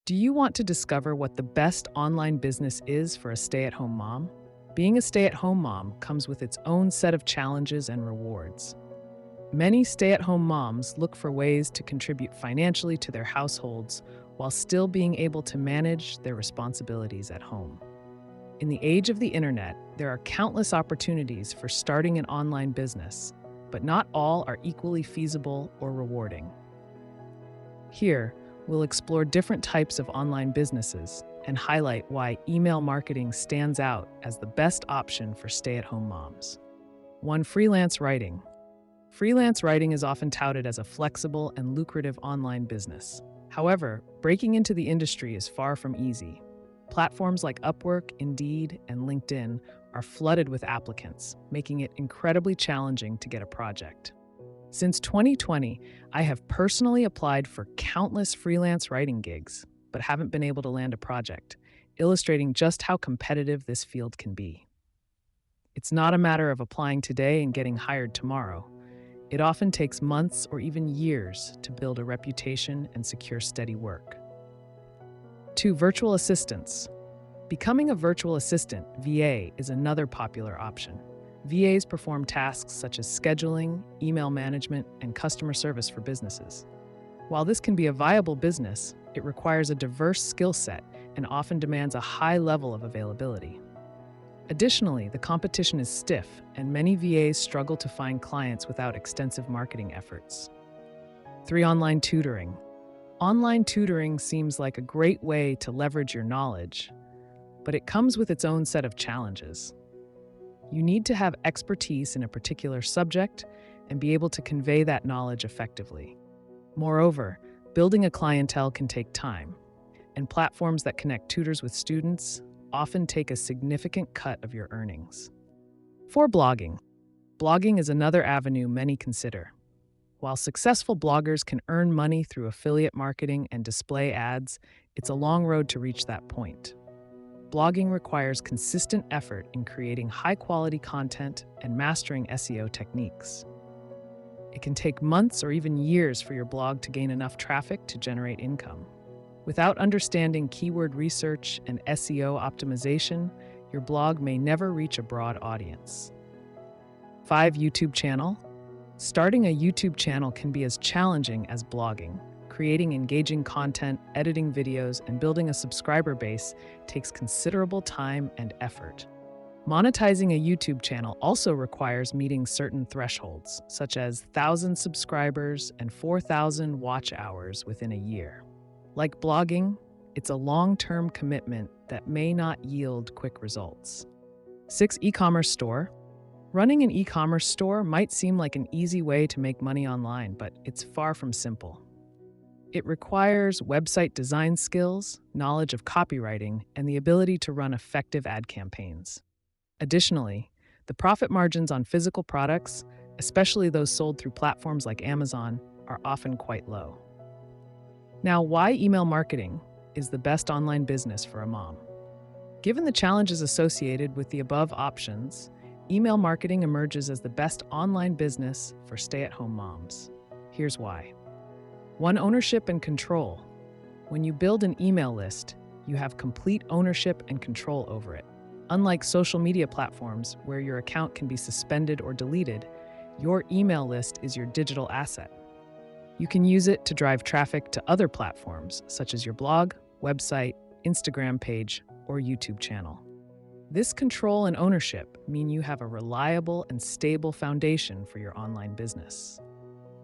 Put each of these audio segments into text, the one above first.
Do you want to discover what the best online business is for a stay-at-home mom? Being a stay-at-home mom comes with its own set of challenges and rewards. Many stay-at-home moms look for ways to contribute financially to their households while still being able to manage their responsibilities at home. In the age of the internet, there are countless opportunities for starting an online business, but not all are equally feasible or rewarding. Here, we'll explore different types of online businesses and highlight why email marketing stands out as the best option for stay-at-home moms. 1. Freelance writing. Freelance writing is often touted as a flexible and lucrative online business. However, breaking into the industry is far from easy. Platforms like Upwork, Indeed, and LinkedIn are flooded with applicants, making it incredibly challenging to get a project. Since 2020, I have personally applied for countless freelance writing gigs, but haven't been able to land a project, illustrating just how competitive this field can be. It's not a matter of applying today and getting hired tomorrow. It often takes months or even years to build a reputation and secure steady work. 2. Virtual assistants. Becoming a virtual assistant, VA, is another popular option. VAs perform tasks such as scheduling, email management, and customer service for businesses. While this can be a viable business, it requires a diverse skill set and often demands a high level of availability. Additionally, the competition is stiff, and many VAs struggle to find clients without extensive marketing efforts. 3. Online tutoring. Online tutoring seems like a great way to leverage your knowledge, but it comes with its own set of challenges. You need to have expertise in a particular subject and be able to convey that knowledge effectively. Moreover, building a clientele can take time, and platforms that connect tutors with students often take a significant cut of your earnings. 4. Blogging. Blogging is another avenue many consider. While successful bloggers can earn money through affiliate marketing and display ads, it's a long road to reach that point. Blogging requires consistent effort in creating high-quality content and mastering SEO techniques. It can take months or even years for your blog to gain enough traffic to generate income. Without understanding keyword research and SEO optimization, your blog may never reach a broad audience. 5. YouTube channel. Starting a YouTube channel can be as challenging as blogging. Creating engaging content, editing videos, and building a subscriber base takes considerable time and effort. Monetizing a YouTube channel also requires meeting certain thresholds, such as 1,000 subscribers and 4,000 watch hours within a year. Like blogging, it's a long-term commitment that may not yield quick results. 6. E-commerce store. Running an e-commerce store might seem like an easy way to make money online, but it's far from simple. It requires website design skills, knowledge of copywriting, and the ability to run effective ad campaigns. Additionally, the profit margins on physical products, especially those sold through platforms like Amazon, are often quite low. Now, why email marketing is the best online business for a mom? Given the challenges associated with the above options, email marketing emerges as the best online business for stay-at-home moms. Here's why. 1. Ownership and control. When you build an email list, you have complete ownership and control over it. Unlike social media platforms where your account can be suspended or deleted, your email list is your digital asset. You can use it to drive traffic to other platforms, such as your blog, website, Instagram page, or YouTube channel. This control and ownership mean you have a reliable and stable foundation for your online business.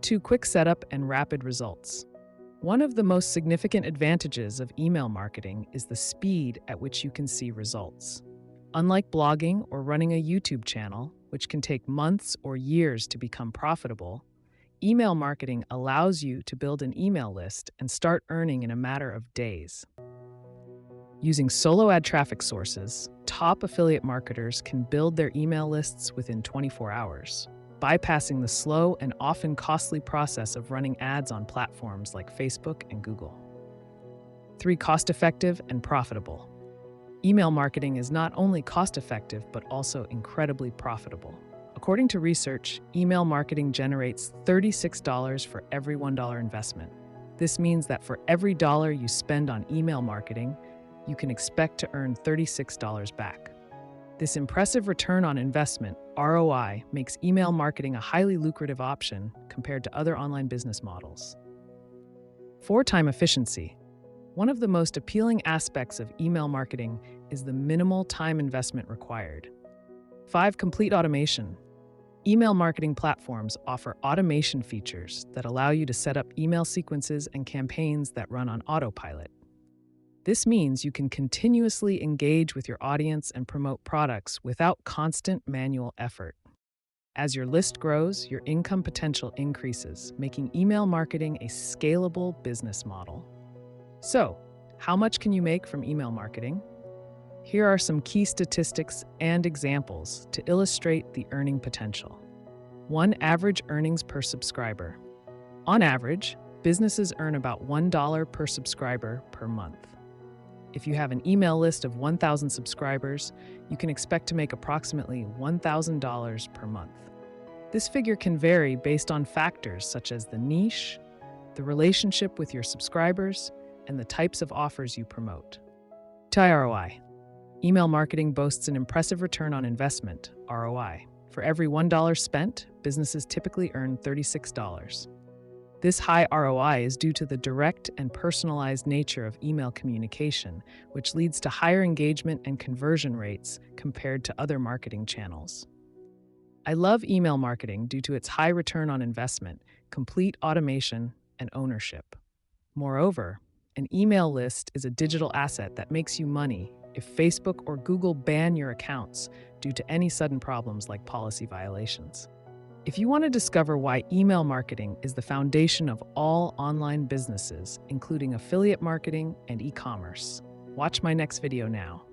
2. Quick setup and rapid results. One of the most significant advantages of email marketing is the speed at which you can see results. Unlike blogging or running a YouTube channel, which can take months or years to become profitable, email marketing allows you to build an email list and start earning in a matter of days. Using solo ad traffic sources, top affiliate marketers can build their email lists within 24 hours, bypassing the slow and often costly process of running ads on platforms like Facebook and Google. 3. Cost-effective and profitable. Email marketing is not only cost-effective, but also incredibly profitable. According to research, email marketing generates $36 for every $1 investment. This means that for every dollar you spend on email marketing, you can expect to earn $36 back. This impressive return on investment, ROI, makes email marketing a highly lucrative option compared to other online business models. 4. Time efficiency. One of the most appealing aspects of email marketing is the minimal time investment required. 5. Complete automation. Email marketing platforms offer automation features that allow you to set up email sequences and campaigns that run on autopilot. This means you can continuously engage with your audience and promote products without constant manual effort. As your list grows, your income potential increases, making email marketing a scalable business model. So, how much can you make from email marketing? Here are some key statistics and examples to illustrate the earning potential. 1. Average earnings per subscriber. On average, businesses earn about $1 per subscriber per month. If you have an email list of 1,000 subscribers, you can expect to make approximately $1,000 per month. This figure can vary based on factors such as the niche, the relationship with your subscribers, and the types of offers you promote. ROI. Email marketing boasts an impressive return on investment, ROI. For every $1 spent, businesses typically earn $36. This high ROI is due to the direct and personalized nature of email communication, which leads to higher engagement and conversion rates compared to other marketing channels. I love email marketing due to its high return on investment, complete automation, and ownership. Moreover, an email list is a digital asset that makes you money if Facebook or Google ban your accounts due to any sudden problems like policy violations. If you want to discover why email marketing is the foundation of all online businesses, including affiliate marketing and e-commerce, watch my next video now.